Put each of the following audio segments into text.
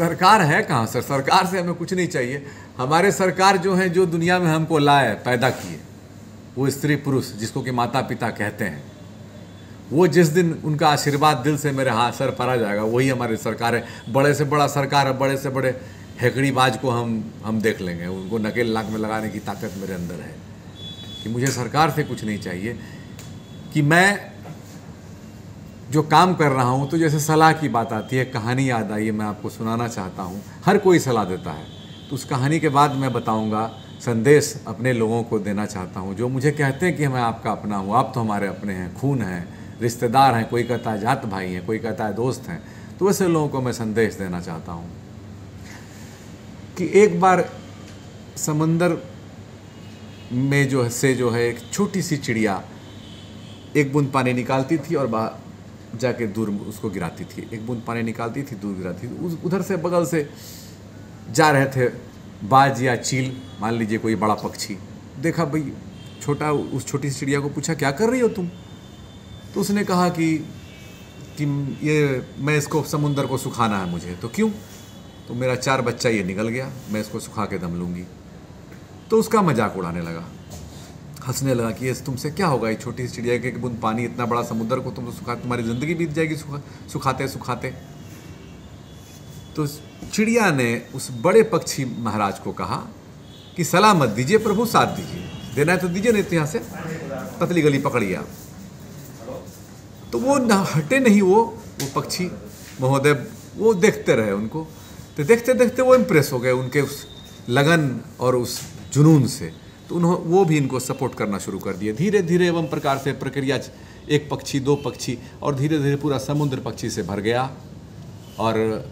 सरकार है कहाँ सर? सरकार से हमें कुछ नहीं चाहिए। हमारे सरकार जो है, जो दुनिया में हमको लाए, पैदा किए, वो स्त्री पुरुष जिसको कि माता पिता कहते हैं, वो जिस दिन उनका आशीर्वाद दिल से मेरे हाथ सर पर आ जाएगा, वही हमारी सरकार है। बड़े से बड़ा सरकार है, बड़े से बड़े हेकड़ीबाज को हम देख लेंगे, उनको नकेल नाक में लगाने की ताकत मेरे अंदर है। कि मुझे सरकार से कुछ नहीं चाहिए, कि मैं जो काम कर रहा हूँ, तो जैसे सलाह की बात आती है, कहानी याद आई है, मैं आपको सुनाना चाहता हूँ। हर कोई सलाह देता है, तो उस कहानी के बाद मैं बताऊँगा, संदेश अपने लोगों को देना चाहता हूँ जो मुझे कहते हैं कि मैं आपका अपना हूँ, आप तो हमारे अपने हैं, खून हैं, रिश्तेदार हैं, कोई कहता है जात भाई हैं, कोई कहता है दोस्त हैं। तो वैसे लोगों को मैं संदेश देना चाहता हूँ कि एक बार समंदर में जो है एक छोटी सी चिड़िया एक बूंद पानी निकालती थी और बाहर जाके दूर उसको गिराती थी। एक बूंद पानी निकालती थी, दूर गिराती थी। उधर से बगल से जा रहे थे बाज या चील, मान लीजिए कोई बड़ा पक्षी। देखा भाई छोटा, उस छोटी सी चिड़िया को पूछा, क्या कर रही हो तुम? तो उसने कहा कि ये मैं इसको समुंदर को सुखाना है मुझे। तो क्यों? तो मेरा 4 बच्चा ये निकल गया, मैं इसको सुखा के दम लूँगी। तो उसका मजाक उड़ाने लगा, हंसने लगा कि ये तुमसे क्या होगा, ये छोटी सी चिड़िया के एक बूंद पानी, इतना बड़ा समुद्र को तुम सुखा, तुम्हारी ज़िंदगी बीत जाएगी सुखाते सुखाते। तो चिड़िया ने उस बड़े पक्षी महाराज को कहा कि सलाह मत दीजिए प्रभु, साथ दीजिए, देना है तो दीजिए, नहीं तो यहाँ से पतली गली पकड़िए आप। तो वो हटे नहीं, वो पक्षी महोदय, वो देखते रहे उनको। तो देखते देखते वो इम्प्रेस हो गए उनके उस लगन और उस जुनून से। तो वो भी इनको सपोर्ट करना शुरू कर दिए। धीरे धीरे एवं प्रकार से प्रक्रिया, एक पक्षी, 2 पक्षी, और धीरे धीरे पूरा समुद्र पक्षी से भर गया। और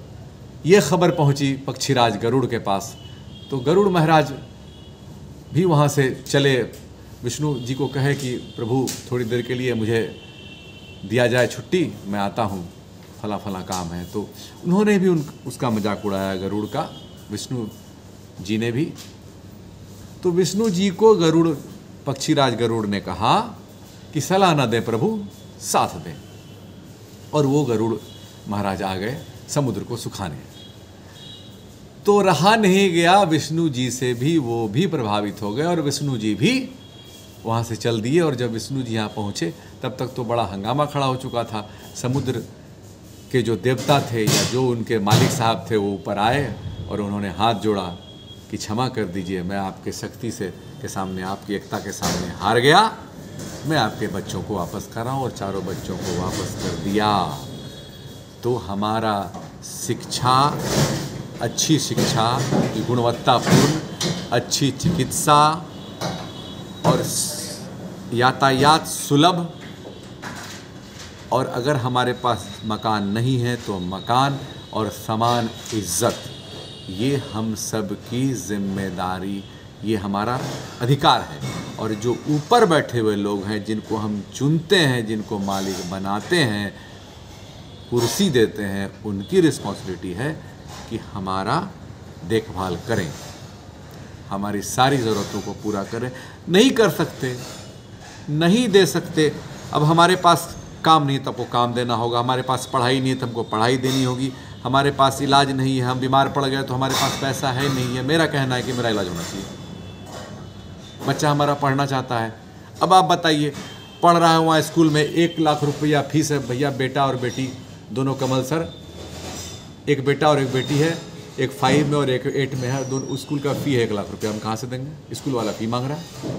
ये खबर पहुंची पक्षीराज गरुड़ के पास। तो गरुड़ महाराज भी वहाँ से चले, विष्णु जी को कहे कि प्रभु थोड़ी देर के लिए मुझे दिया जाए छुट्टी, मैं आता हूँ, फला फला काम है। तो उन्होंने भी उसका मजाक उड़ाया गरुड़ का, विष्णु जी ने भी। तो विष्णु जी को पक्षीराज गरुड़ ने कहा कि सलाह न दे प्रभु, साथ दें। और वो गरुड़ महाराज आ गए समुद्र को सुखाने। तो रहा नहीं गया विष्णु जी से भी, वो भी प्रभावित हो गए और विष्णु जी भी वहाँ से चल दिए। और जब विष्णु जी यहाँ पहुँचे तब तक तो बड़ा हंगामा खड़ा हो चुका था। समुद्र के जो देवता थे या जो उनके मालिक साहब थे, वो ऊपर आए और उन्होंने हाथ जोड़ा कि क्षमा कर दीजिए, मैं आपके शक्ति से के सामने, आपकी एकता के सामने हार गया, मैं आपके बच्चों को वापस कर रहा हूँ। और चारों बच्चों को वापस कर दिया। तो हमारा शिक्षा, अच्छी शिक्षा, गुणवत्तापूर्ण अच्छी चिकित्सा और यातायात सुलभ, और अगर हमारे पास मकान नहीं है तो मकान और समान इज्जत, ये हम सब की जिम्मेदारी, ये हमारा अधिकार है। और जो ऊपर बैठे हुए लोग हैं, जिनको हम चुनते हैं, जिनको मालिक बनाते हैं, कुर्सी देते हैं, उनकी रिस्पॉन्सिबिलिटी है कि हमारा देखभाल करें, हमारी सारी ज़रूरतों को पूरा करें। नहीं कर सकते, नहीं दे सकते, अब हमारे पास काम नहीं है तो हमको काम देना होगा, हमारे पास पढ़ाई नहीं है तो हमको पढ़ाई देनी होगी, हमारे पास इलाज नहीं है, हम बीमार पड़ गए तो हमारे पास पैसा है नहीं है। मेरा कहना है कि मेरा इलाज होना चाहिए। बच्चा हमारा पढ़ना चाहता है, अब आप बताइए, पढ़ रहा है वहाँ स्कूल में, 1 लाख रुपया फीस है भैया, बेटा और बेटी दोनों कमल सर, एक बेटा और एक बेटी है, एक 5 में और एक 8 में है, दोनों स्कूल का फ़ी है 1 लाख रुपया, हम कहाँ से देंगे? स्कूल वाला फ़ी मांग रहा है।